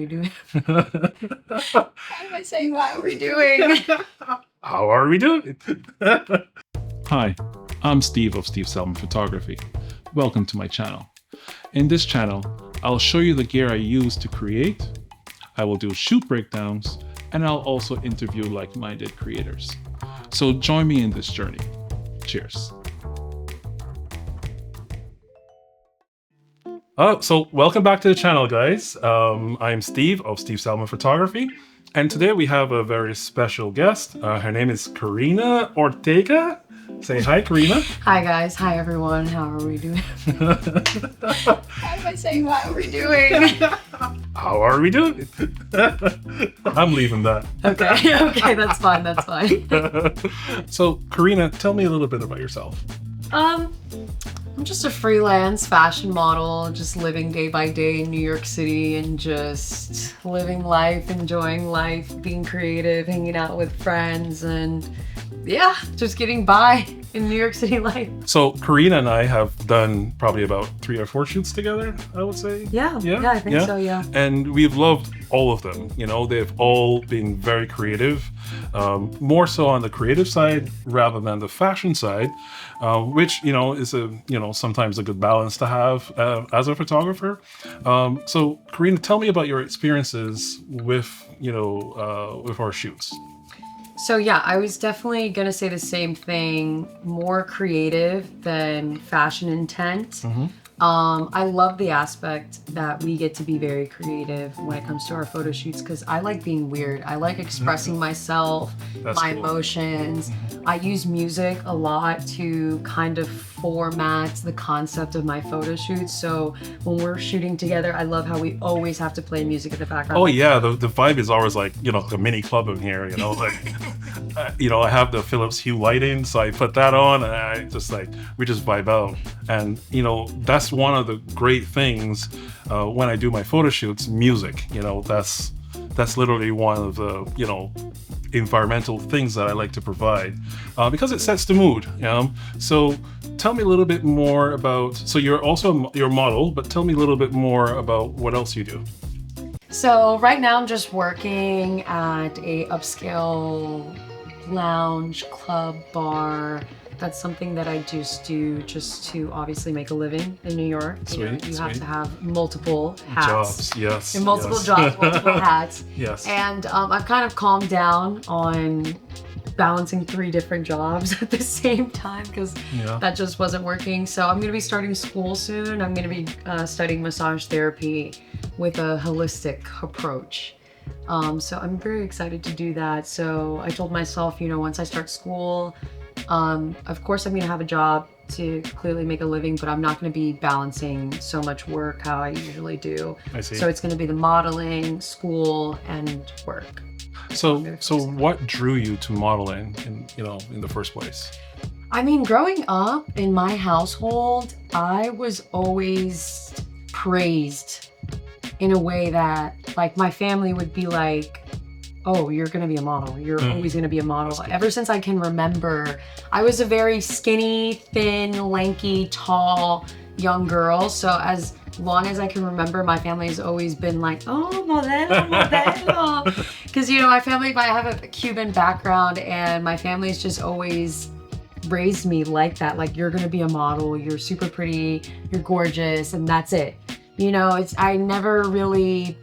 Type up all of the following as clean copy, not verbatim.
We doing? Why am I saying what are we doing? How are we doing? Hi, I'm Steve of Steve Selman Photography. Welcome to my channel. In this channel, I'll show you the gear I use to create, I will do shoot breakdowns, and I'll also interview like-minded creators. So join me in this journey. Cheers. So welcome back to the channel, guys. I'm Steve of Steve Selman Photography, and today we have a very special guest. Her name is Karina Ortega. Say hi, Karina. Hi guys, hi everyone. How are we doing? Why am I saying what are we doing? How are we doing? I'm leaving that. Okay, that's fine, that's fine. So, Karina, tell me a little bit about yourself. I'm just a freelance fashion model, just living day by day in New York City and just living life, enjoying life, being creative, hanging out with friends, and yeah, just getting by in New York City life. So Karina and I have done probably about 3 or 4 shoots together, I would say. Yeah, I think so, yeah. And we've loved all of them. You know, they've all been very creative, more so on the creative side rather than the fashion side, which, you know, is sometimes a good balance to have as a photographer. So Karina, tell me about your experiences with, with our shoots. So yeah, I was definitely gonna say the same thing, more creative than fashion intent. Mm-hmm. I love the aspect that we get to be very creative when it comes to our photo shoots because I like being weird. I like expressing myself, my emotions. I use music a lot to kind of format the concept of my photo shoots. So when we're shooting together, I love how we always have to play music in the background. Oh yeah, the vibe is always like, a mini club in here, like, I have the Philips Hue lighting, so I put that on and I just we just vibe out. And, that's one of the great things when I do my photo shoots, music, that's literally one of the, environmental things that I like to provide because it sets the mood. So tell me a little bit more about, so you're also your model, but tell me a little bit more about what else you do. So right now I'm just working at a upscale lounge, club, bar. That's something that I just do just to obviously make a living in New York. Sweet, you have to have multiple hats. Jobs, yes. And multiple jobs, multiple hats. Yes. And I've kind of calmed down on balancing 3 different jobs at the same time because that just wasn't working. So I'm going to be starting school soon. I'm going to be studying massage therapy with a holistic approach. So I'm very excited to do that. So I told myself, once I start school, of course I'm going to have a job to clearly make a living, but I'm not going to be balancing so much work how I usually do. I see. So it's going to be the modeling, school, and work. So what drew you to modeling in the first place? I mean, growing up in my household, I was always praised in a way that my family would be like, oh, you're gonna be a model. You're always gonna be a model. Ever since I can remember, I was a very skinny, thin, lanky, tall, young girl. So as long as I can remember, my family has always been like, oh, modelo. Because, my family, I have a Cuban background and my family's just always raised me like that. Like, you're gonna be a model, you're super pretty, you're gorgeous, and that's it. I never really.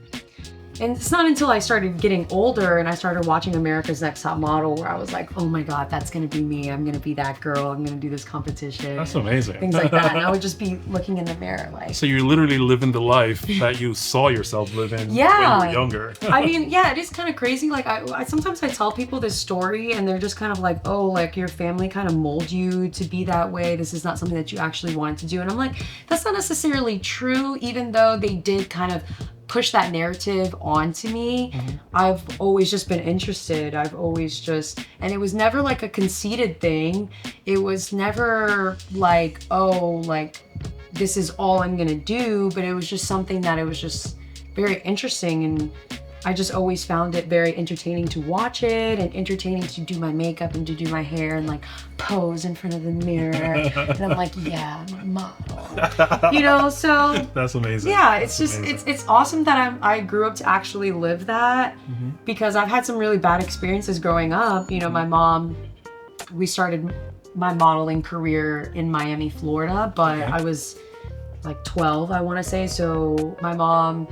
And it's not until I started getting older and I started watching America's Next Top Model where I was like, oh my God, that's going to be me. I'm going to be that girl. I'm going to do this competition. That's amazing. Things like that. And I would just be looking in the mirror like. So you're literally living the life that you saw yourself living when you were younger. I mean, yeah, it is kind of crazy. Like I sometimes I tell people this story and they're just kind of like, oh, like your family kind of mold you to be that way. This is not something that you actually wanted to do. And I'm like, that's not necessarily true, even though they did kind of push that narrative onto me. I've always just been interested. I've always and it was never like a conceited thing. It was never like, oh, like this is all I'm gonna do, but it was just something that it was just very interesting. And I just always found it very entertaining to watch it and entertaining to do my makeup and to do my hair and like pose in front of the mirror. And I'm like, yeah, I'm a model. You know, so That's amazing. yeah, it's That's just amazing. it's awesome that I grew up to actually live that, because I've had some really bad experiences growing up. You know, my mom, we started my modeling career in Miami, Florida, but Okay. I was like 12, I want to say. So my mom,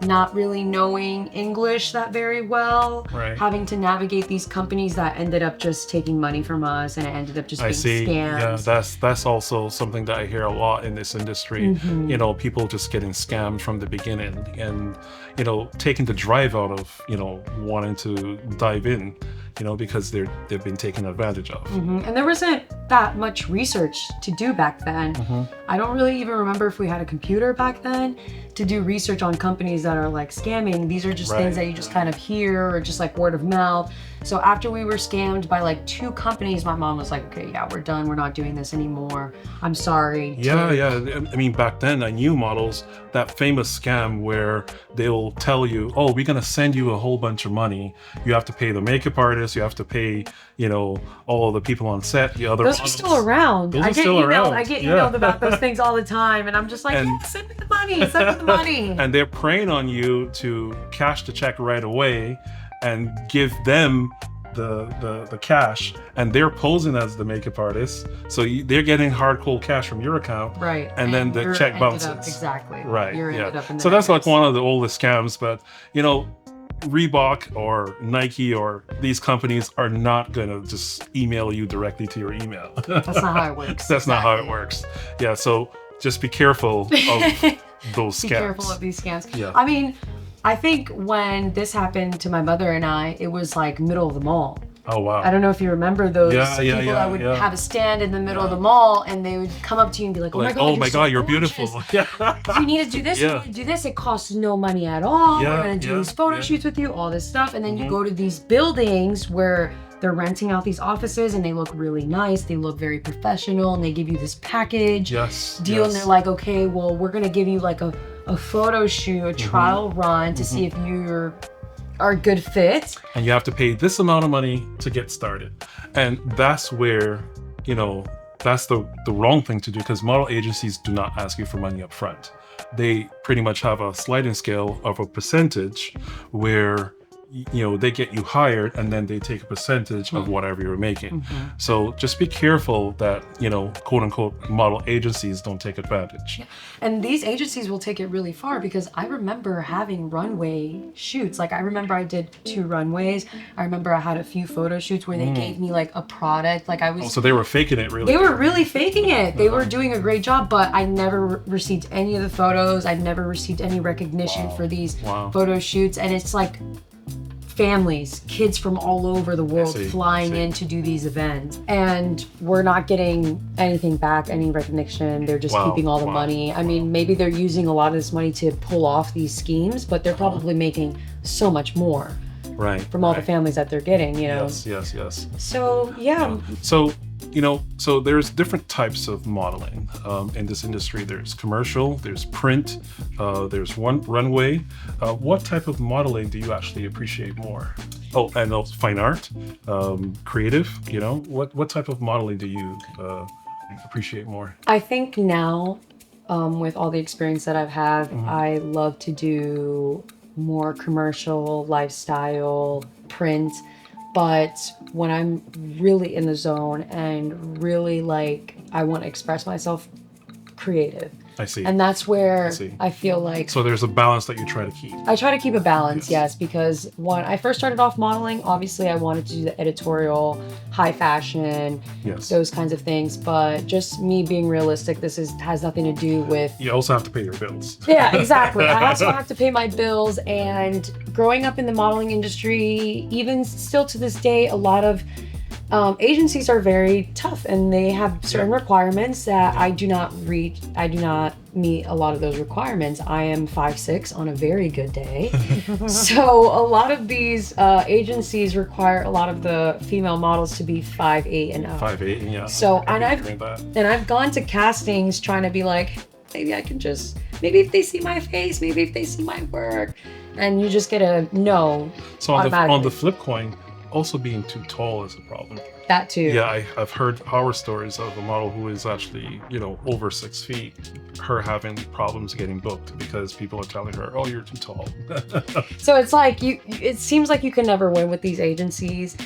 not really knowing English that very well, Right. having to navigate these companies that ended up just taking money from us, and it ended up just I being see. Yeah, scams. that's also something that I hear a lot in this industry. Mm-hmm. You know, people just getting scammed from the beginning, and you know, taking the drive out of wanting to dive in. Because they've been taken advantage of. And there wasn't that much research to do back then. I don't really even remember if we had a computer back then to do research on companies that are like scamming. These are just Right. things that you just kind of hear, or just like word of mouth. So after we were scammed by like 2 companies, my mom was like, okay, yeah, we're done. We're not doing this anymore. I'm sorry. Yeah. I mean, back then I knew models, that famous scam where they'll tell you, oh, we're gonna send you a whole bunch of money. You have to pay the makeup artist, you have to pay, all of the people on set, the other Those are models. still around. Those I are get still emailed. around. I get Yeah. emailed about those things all the time, and I'm just like, And- yeah, send me the money. Send me the money. And they're preying on you to cash the check right away and give them the cash, and they're posing as the makeup artist, so they're getting hard cold cash from your account, Right. and then the you're check ended bounces. up- exactly. Right. You're Yeah. ended up in the So that's like next. one of the oldest scams, but Reebok or Nike or these companies are not gonna just email you directly to your email. That's not how it works. That's not how it Exactly. works. Yeah. So just be careful of those scams. Be careful of these scams. Yeah. I mean, I think when this happened to my mother and I, it was like middle of the mall. Oh wow. I don't know if you remember those Yeah, people that would yeah. have a stand in the middle of the mall, and they would come up to you and be like, Like, oh oh my so God, you're gorgeous. beautiful. Yeah. You need to do this, Yeah. you need to do this. It costs no money at all. Yeah, We're gonna do yeah, these photo yeah. shoots with you, all this stuff. And then Mhm. you go to these buildings where they're renting out these offices, and they look really nice. They look very professional, and they give you this package Yes. deal, and yes. they're like, okay, well, we're gonna give you like a photo shoot, a trial run to see if you are a good fit. And you have to pay this amount of money to get started. And that's where, that's the wrong thing to do, because model agencies do not ask you for money up front. They pretty much have a sliding scale of a percentage where they get you hired, and then they take a percentage of whatever you're making. So just be careful that, quote unquote, model agencies don't take advantage. And these agencies will take it really far, because I remember having runway shoots. Like I remember I did 2 runways. I remember I had a few photo shoots where they gave me like a product. Like I was, Oh, so they were faking it really. they were really faking it. They were doing a great job, but I never received any of the photos. I never received any recognition for these Wow. photo shoots. And it's like families, kids from all over the world see, flying I see. in to do these events. And we're not getting anything back, any recognition. They're just Wow, keeping all the wow, money. I mean, maybe they're using a lot of this money to pull off these schemes, but they're probably making so much more Right. from all the right. families that they're getting, Yes. So, yeah. So, so there's different types of modeling in this industry. There's commercial, there's print, there's runway. What type of modeling do you actually appreciate more? Oh, and also fine art, creative. What type of modeling do you appreciate more? I think now, with all the experience that I've had, I love to do more commercial, lifestyle, print. But when I'm really in the zone and really like, I want to express myself, creative. I see. And that's where see. I feel like So there's a balance that you try to keep. I try to keep a balance, Yes. yes, because when I first started off modeling, obviously I wanted to do the editorial, high fashion, Yes. those kinds of things. But just me being realistic, has nothing to do with. You also have to pay your bills. Yeah, exactly. I also have to pay my bills. And growing up in the modeling industry, even still to this day, a lot of agencies are very tough, and they have certain requirements that I do not reach. I do not meet a lot of those requirements. I am 5'6" on a very good day. So a lot of these agencies require a lot of the female models to be 5'8" and up. 5'8", yeah. So, I and can I've agree with that. and I've gone to castings trying to be like, maybe I can just, maybe if they see my face, maybe if they see my work. and you just get a no. So on the automatically. flip coin, also being too tall is a problem. That too. Yeah, I've heard horror stories of a model who is actually, over 6 feet, her having problems getting booked because people are telling her, "Oh, you're too tall." So it's like it seems like you can never win with these agencies.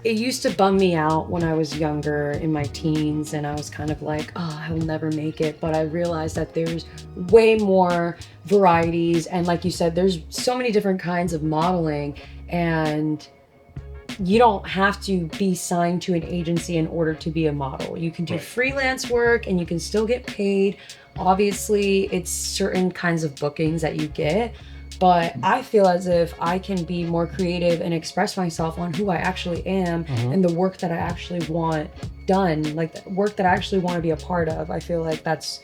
It used to bum me out when I was younger in my teens, and I was kind of like, oh, I will never make it. But I realized that there's way more varieties, and like you said, there's so many different kinds of modeling, and you don't have to be signed to an agency in order to be a model. You can do Right. freelance work and you can still get paid. Obviously, it's certain kinds of bookings that you get, but I feel as if I can be more creative and express myself on who I actually am and the work that I actually want done, like the work that I actually want to be a part of. I feel like that's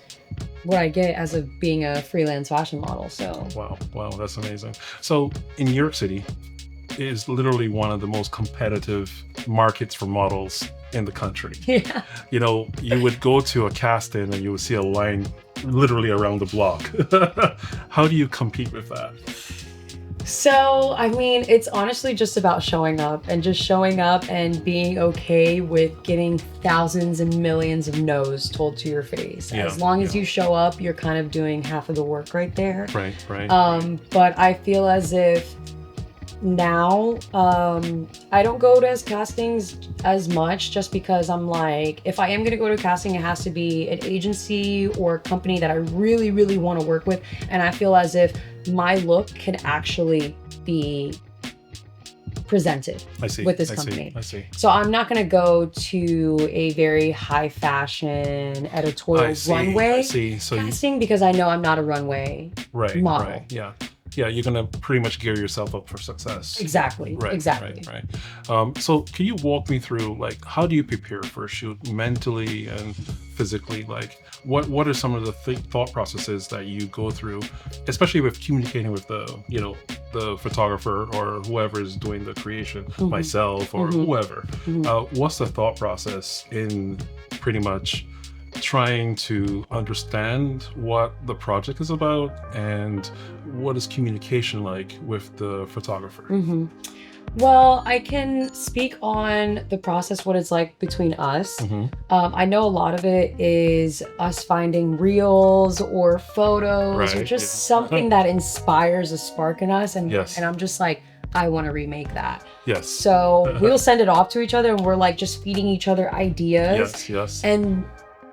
what I get as of being a freelance fashion model. So Wow, that's amazing. So in New York City is literally one of the most competitive markets for models in the country. yeah. You would go to a casting and you would see a line literally around the block. How do you compete with that? So, I mean, it's honestly just about showing up and being okay with getting thousands and millions of no's told to your face. Yeah, As long as yeah. you show up, you're kind of doing half of the work right there. Right. But I feel as if now I don't go to castings as much just because I'm like, if I am going to go to a casting, it has to be an agency or a company that I really, really want to work with. And I feel as if my look can actually be presented I see. with this I company. see. So I'm not going to go to a very high fashion editorial runway I see. So casting because I know I'm not a runway model. Right. Yeah, you're gonna pretty much gear yourself up for success. Exactly. Exactly. Right. So can you walk me through, like, how do you prepare for a shoot mentally and physically? Like, what are some of the thought processes that you go through, especially with communicating with the photographer or whoever is doing the creation, myself or whoever? What's the thought process in pretty much trying to understand what the project is about, and what is communication like with the photographer? Well, I can speak on the process, what it's like between us. I know a lot of it is us finding reels or photos or Right, just yeah. something that inspires a spark in us. And, Yes. and I'm just like, I want to remake that. Yes. So we'll send it off to each other and we're like just feeding each other ideas. Yes. And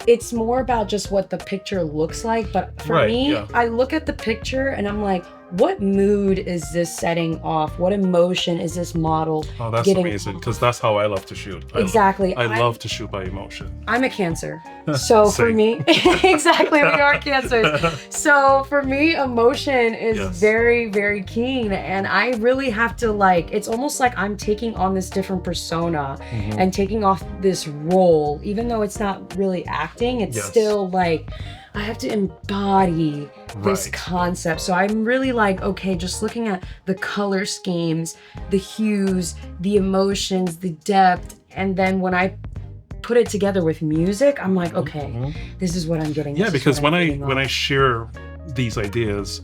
it's more about just what the picture looks like. But for me, I look at the picture and I'm like, what mood is this setting off? What emotion is this model Oh, that's getting amazing, because that's how I love to shoot. Exactly. I love to shoot by emotion. I'm a Cancer. So for Same. me, exactly, we are Cancers. So for me, emotion is very, very keen. And I really have to it's almost like I'm taking on this different persona and taking off this role. Even though it's not really acting, it's still like, I have to embody this concept. So I'm really like, okay, just looking at the color schemes, the hues, the emotions, the depth. And then when I put it together with music, I'm like, okay, this is what I'm getting. Yeah, because when I share these ideas,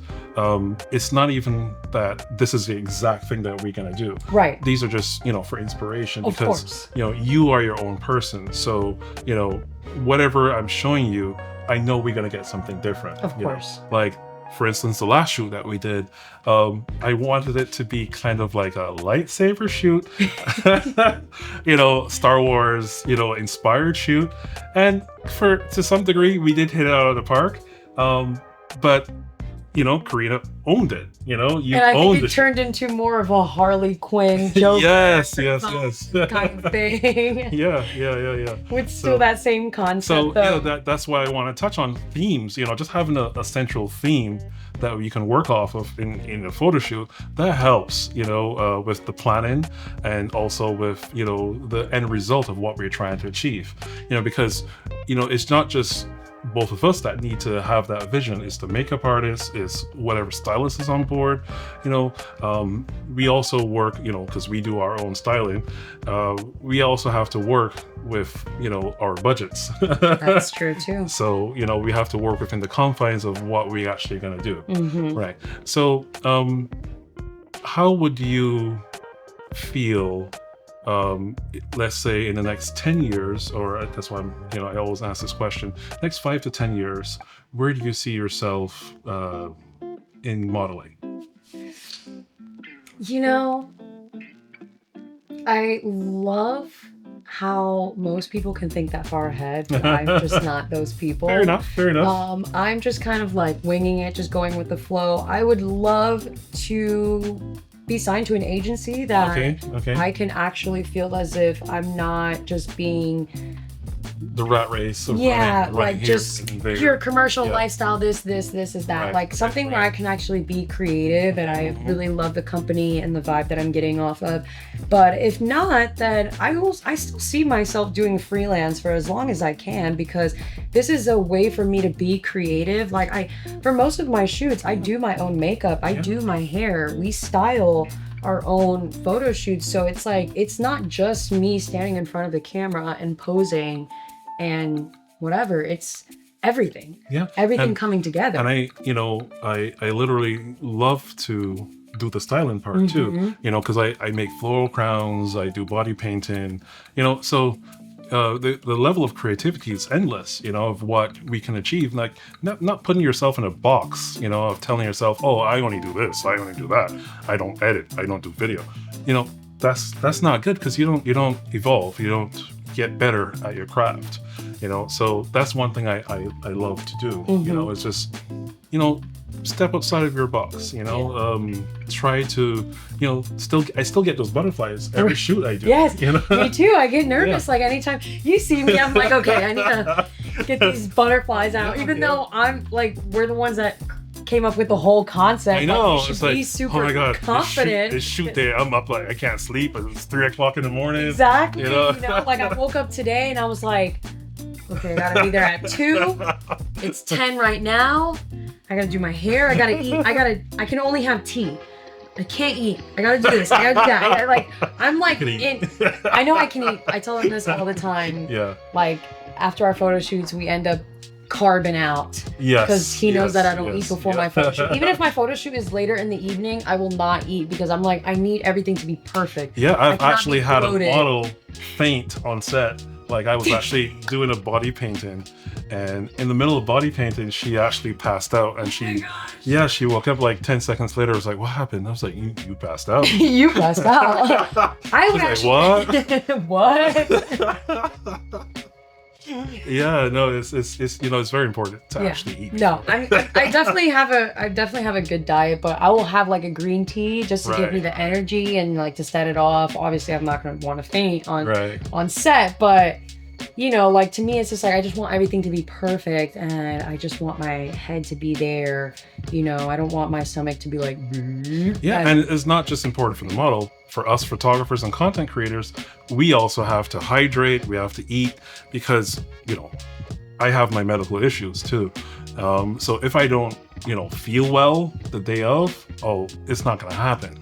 it's not even that this is the exact thing that we're gonna do. Right. These are just, for inspiration, Of because course. you are your own person. So, whatever I'm showing you, I know we're gonna get something different. Of course. Like, for instance, the last shoot that we did, I wanted it to be kind of like a lightsaber shoot, Star Wars, inspired shoot. And to some degree, we did hit it out of the park. But Karina owned it. You and I owned think it turned into more of a Harley Quinn Joker yes. kind of thing. Yeah. With still that same concept. So though. that's why I want to touch on themes. Just having a central theme that you can work off of in a photo shoot, that helps. With the planning and also with the end result of what we're trying to achieve. Because it's not just both of us that need to have that vision. Is the makeup artist, is whatever stylist is on board. We also work, because we do our own styling. We also have to work with, our budgets. That's true too. So, we have to work within the confines of what we actually going to do. Right. So, how would you feel, let's say in the next 10 years, or that's why I always ask this question, next 5 to 10 years, where do you see yourself in modeling? I love how most people can think that far ahead, but I'm just not those people. Fair enough. I'm just kind of like winging it, just going with the flow. I would love to be signed to an agency that Okay. I can actually feel as if I'm not just being The rat race of yeah, running like here just and there. pure commercial Yeah. lifestyle, this is that. Right, Like something where I can actually be creative, and I really love the company and the vibe that I'm getting off of. But if not, then I still see myself doing freelance for as long as I can, because this is a way for me to be creative. Like for most of my shoots, I do my own makeup, I do my hair, we style our own photo shoots. So it's like, it's not just me standing in front of the camera and posing and whatever, it's everything. Yeah. Everything And- coming together. And I literally love to do the styling part too, because I make floral crowns, I do body painting, so the level of creativity is endless, of what we can achieve. Like not putting yourself in a box, of telling yourself, oh, I only do this, I only do that, I don't edit, I don't do video. That's not good, because you don't evolve, you don't get better at your craft. So that's one thing I love to do. It's just step outside of your box. Try to I still get those butterflies every shoot I do. Yes, me too. I get nervous. Yeah. Like anytime you see me, I'm like, okay, I need to get these butterflies out. Even though I'm like, we're the ones that came up with the whole concept. I know. Like, you It's should be like, super oh my god, confident. This shoot day, I'm up like I can't sleep. It's 3:00 in the morning. Exactly. You Like I woke up today and I was like, okay, I gotta be there at 2. It's 10 right now. I gotta do my hair. I gotta eat. I can only have tea. I can't eat. I gotta do this. I gotta do that. I'm like can eat. I know I can eat. I tell him this all the time. Yeah. Like after our photo shoots, we end up carbing out. Yes. Because he knows that I don't yes, eat before yeah. my photo shoot. Even if my photo shoot is later in the evening, I will not eat, because I'm like, I need everything to be perfect. Yeah, I I've cannot actually be had a bloated. model faint on set. Like I was actually doing a body painting, and in the middle of body painting, she actually passed out, and she woke up like 10 seconds later. I was like, what happened? I was like, you passed out. You passed out. I would She's like, actually. What? Yeah, no, it's it's very important to actually eat. No, I definitely have a good diet, but I will have like a green tea just to give me Right. the energy and like to set it off. Obviously, I'm not going to want to faint Right. on set, but like to me, it's just like I just want everything to be perfect, and I just want my head to be there. I don't want my stomach to be like. Yeah, and it's not just important for the model. For us photographers and content creators, we also have to hydrate, we have to eat, because, I have my medical issues too. So if I don't, feel well the day of, it's not going to happen,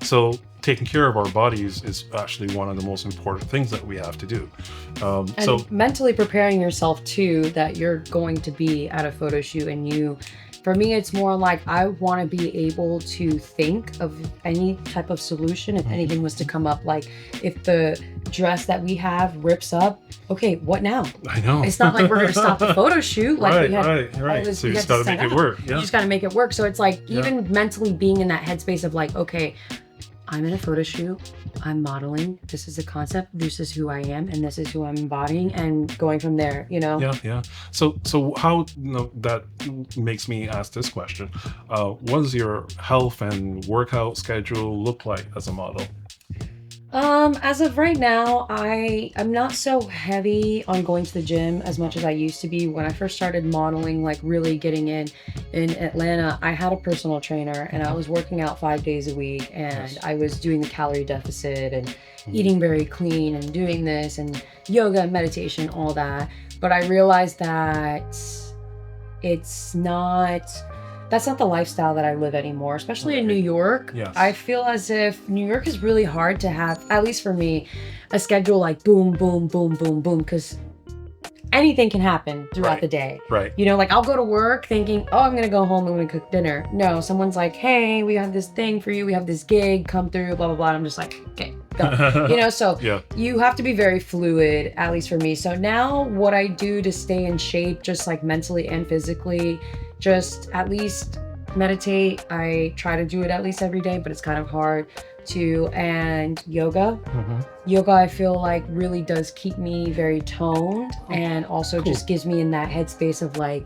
So taking care of our bodies is actually one of the most important things that we have to do. And mentally preparing yourself too, that you're going to be at a photo shoot, and for me, it's more like I want to be able to think of any type of solution if anything was to come up. Like if the dress that we have rips up, okay, what now? I know. It's not like we're going to stop the photo shoot. Like right, we had right. this- So we you had just got to set make it up. work. You Yeah. just got to make it work. So it's like Yeah. even mentally being in that headspace of like, okay, I'm in a photo shoot, I'm modeling, this is the concept, this is who I am, and this is who I'm embodying, and going from there, Yeah. So how that makes me ask this question. What does your health and workout schedule look like as a model? As of right now, I'm not so heavy on going to the gym as much as I used to be. When I first started modeling, like really getting in Atlanta, I had a personal trainer and I was working out 5 days a week, and Yes. I was doing the calorie deficit and Mhm. eating very clean and doing this and yoga and meditation, all that. But I realized that it's not that's not the lifestyle that I live anymore, especially in New Right. York. I Yes. feel as if New York is really hard to have, at least for me, a schedule like boom, boom, boom, boom, boom, because anything can happen throughout Right. the day. Right. Like I'll go to work thinking, oh, I'm gonna go home, I'm gonna cook dinner. No, someone's like, hey, we have this thing for you, we have this gig, come through, blah, blah, blah. And I'm just like, okay, go. So Yeah. you have to be very fluid, at least for me. So now what I do to stay in shape, just like mentally and physically, just at least meditate. I try to do it at least every day, but it's kind of hard to, and yoga. Hmm. Yoga, I feel like really does keep me very toned, and also Cool. just gives me in that headspace of like,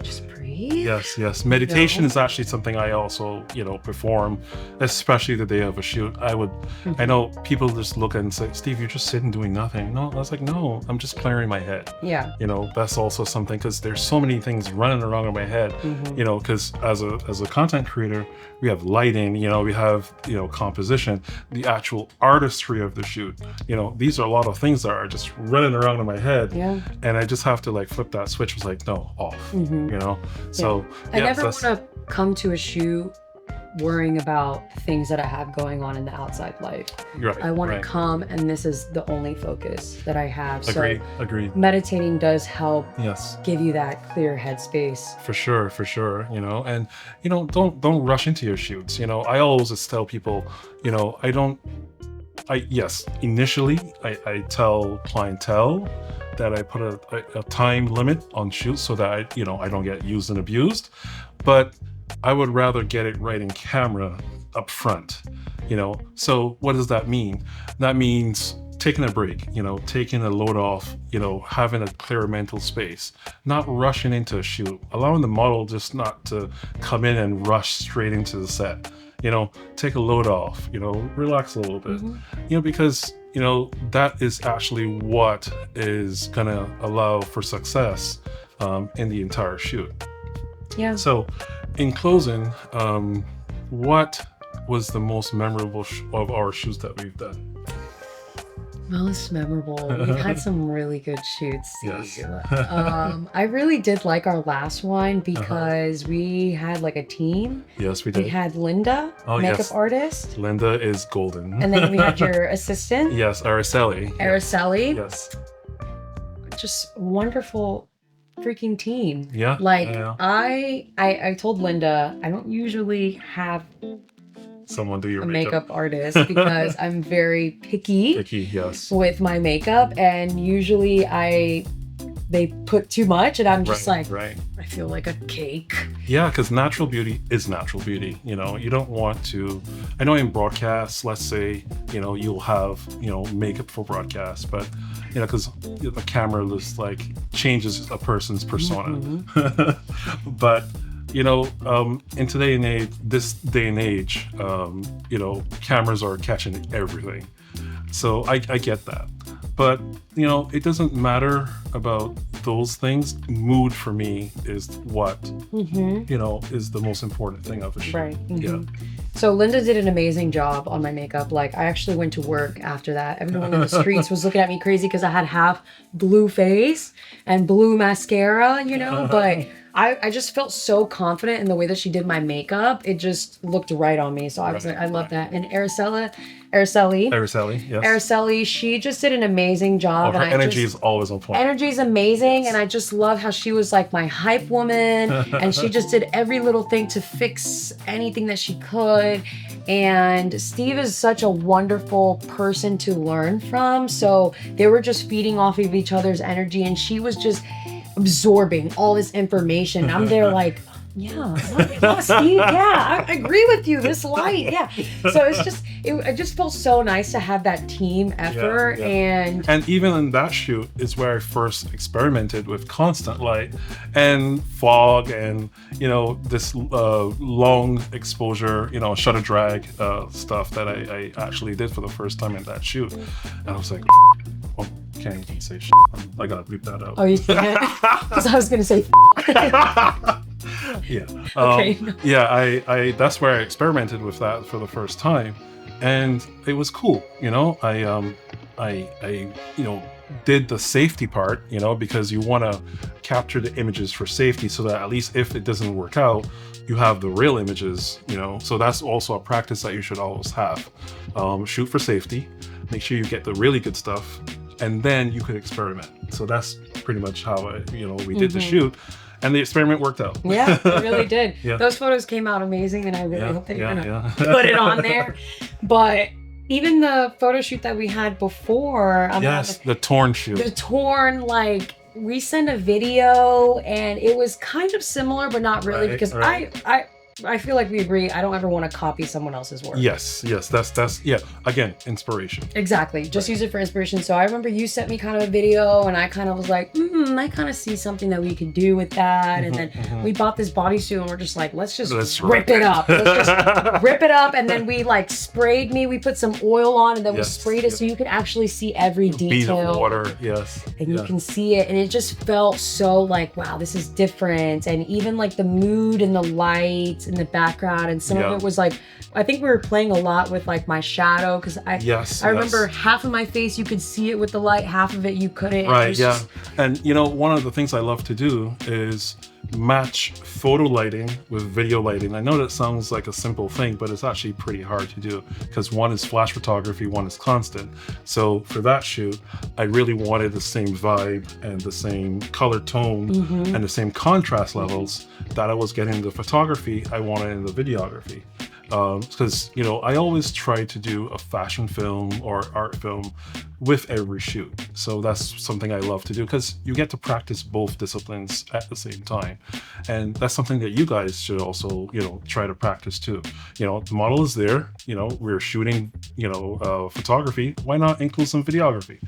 just breathe. Yes, yes. Meditation know? is actually something I also, perform, especially the day of a shoot. I know people just look and say, Steve, you're just sitting doing nothing. No, I was like, no, I'm just clearing my head. Yeah. That's also something, because there's so many things running around in my head, Mhm. because as a content creator, we have lighting, we have, composition, the actual artistry of the shoot. These are a lot of things that are just running around in my head. Yeah. And I just have to like flip that switch. It's like, no, off, Mhm. So I yeah, never that's want to come to a shoot worrying about things that I have going on in the outside life. right. I want right. to come, and this is the only focus that I have. Agree. So meditating does help Yes, give you that clear headspace. for sure, and don't rush into your shoots. I always just tell people, I don't. Yes, initially I tell clientele that I put a time limit on shoots so that I don't get used and abused, but I would rather get it right in camera up front. So what does that mean? That means taking a break, taking a load off, having a clear mental space, not rushing into a shoot, allowing the model just not to come in and rush straight into the set. Take a load off, relax a little bit, because that is actually what is gonna allow for success in the entire shoot. Yeah. So, in closing, what was the most memorable of our shoots that we've done? Most memorable. We've had some really good shoots. Yes. I really did like our last one because we had like a team. Yes, we We did. had Linda, Oh, makeup yes. artist, Linda is golden. and then we had your assistant, Yes, Araceli. Araceli. Yes. Just wonderful freaking team. Yeah. Like yeah. I told Linda I don't usually have Someone do your a makeup artist because I'm very picky Picky, yes. with my makeup, and usually they put too much and I'm just right, like, right. I feel like a cake. Yeah, because natural beauty is natural beauty. You don't want to. I know in broadcast, let's say, you'll have, makeup for broadcast, but, because the camera just like changes a person's persona. But, in this day and age, cameras are catching everything. So I get that. But, it doesn't matter about those things. Mood for me is what, is the most important thing of a shoot. Right. Yeah. So Linda did an amazing job on my makeup. Like I actually went to work after that. Everyone in the streets was looking at me crazy because I had half blue face and blue mascara, but I just felt so confident in the way that she did my makeup. It just looked right on me. So I was Right, like, I love right. that. And Araceli, Araceli, yes. Araceli, she just did an amazing job. Her and energy is always on point. Energy is amazing, and I just love how she was like my hype woman, and she just did every little thing to fix anything that she could. And Steve is such a wonderful person to learn from, so they were just feeding off of each other's energy, and she was just absorbing all this information. I'm there like, Yeah, yeah, Steve. Yeah, I agree with you. This light, yeah. So it just felt so nice to have that team effort, and even in that shoot is where I first experimented with constant light and fog, and this long exposure, shutter drag stuff that I actually did for the first time in that shoot, and I was like, oh, can't even say shit. I gotta bleep that out. Oh, you can't? Because I was gonna say. Yeah. Okay. Yeah, I that's where I experimented with that for the first time, and it was cool. I did the safety part, because you want to capture the images for safety, so that at least if it doesn't work out, you have the real images. So that's also a practice that you should always have. Shoot for safety. Make sure you get the really good stuff, and then you could experiment. So that's pretty much how we did the shoot. And the experiment worked out. Yeah, it really did. Yeah. Those photos came out amazing, and I really hope that you're gonna put it on there. But even the photo shoot that we had before, the torn shoot. The torn, we sent a video, and it was kind of similar, but not really, because I feel like we agree. I don't ever want to copy someone else's work. Yes, that's again, inspiration. Exactly. Just use it for inspiration. So I remember you sent me kind of a video, and I kind of was like, I kind of see something that we could do with that. And then we bought this bodysuit, and we're just like, let's rip it up. Let's just rip it up. And then we sprayed me. We put some oil on, and then we sprayed it so you could actually see every detail. Bead of water, yes. And you can see it, and it just felt so wow, this is different. And even the mood and the lights in the background, and some of it was I think we were playing a lot with my shadow, because I remember half of my face you could see it with the light, half of it you couldn't. Right, yeah. And one of the things I love to do is match photo lighting with video lighting. I know that sounds like a simple thing, but it's actually pretty hard to do, because one is flash photography, one is constant. So for that shoot, I really wanted the same vibe and the same color tone and the same contrast levels that I was getting in the photography, I wanted in the videography. Because I always try to do a fashion film or art film with every shoot. So that's something I love to do, because you get to practice both disciplines at the same time. And that's something that you guys should also, try to practice too. The model is there, we're shooting, photography. Why not include some videography?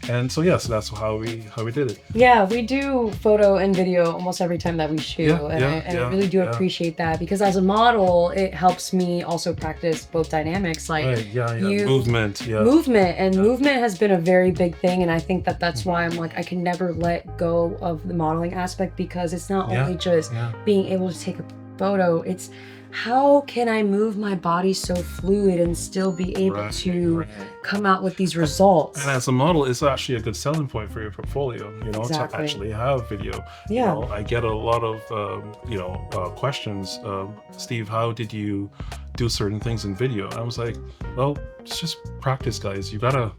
And so, so that's how we did it. Yeah, we do photo and video almost every time that we shoot. And I really do appreciate that, because as a model, it helps me also practice both dynamics, movement. Movement has been a very big thing, and I think that's why I'm I can never let go of the modeling aspect, because it's not only just being able to take a photo, it's how can I move my body so fluid and still be able to come out with these results. And as a model, it's actually a good selling point for your portfolio, to actually have video. I get a lot of questions, Steve, how did you do certain things in video? And I was like, well, it's just practice, guys. You gotta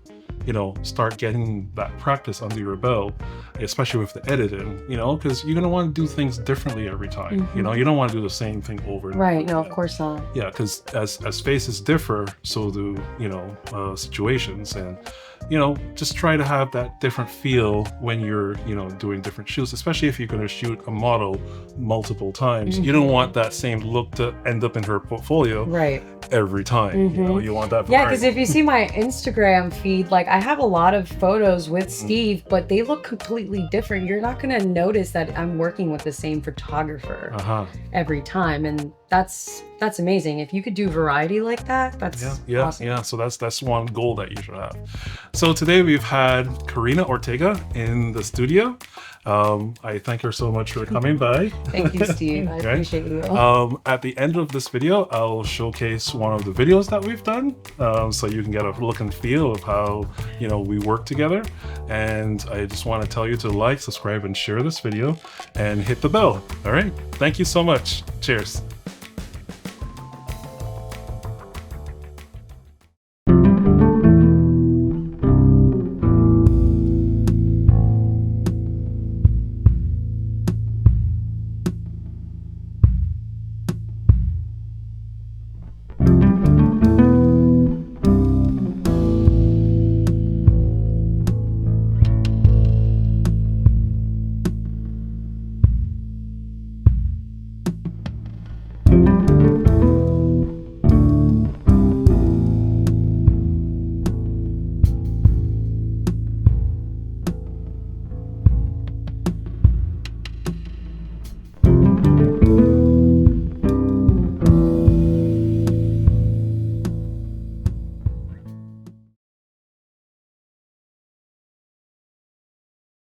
start getting that practice under your belt, especially with the editing, because you're going to want to do things differently every time. You don't want to do the same thing over and over. Right. No, of course not. Yeah, because as faces differ, so do, situations. And, just try to have that different feel when you're, doing different shoots, especially if you're going to shoot a model multiple times. You don't want that same look to end up in her portfolio every time. You want that. Yeah, because if you see my Instagram feed, I have a lot of photos with Steve, but they look completely different. You're not going to notice that I'm working with the same photographer every time, and that's amazing. If you could do variety like that, that's awesome. Yeah. So that's one goal that you should have. So today we've had Karina Ortega in the studio. I thank her so much for coming by. Thank you, Steve. I appreciate you. At the end of this video, I'll showcase one of the videos that we've done, so you can get a look and feel of how we work together. And I just want to tell you to like, subscribe, and share this video, and hit the bell. All right. Thank you so much. Cheers.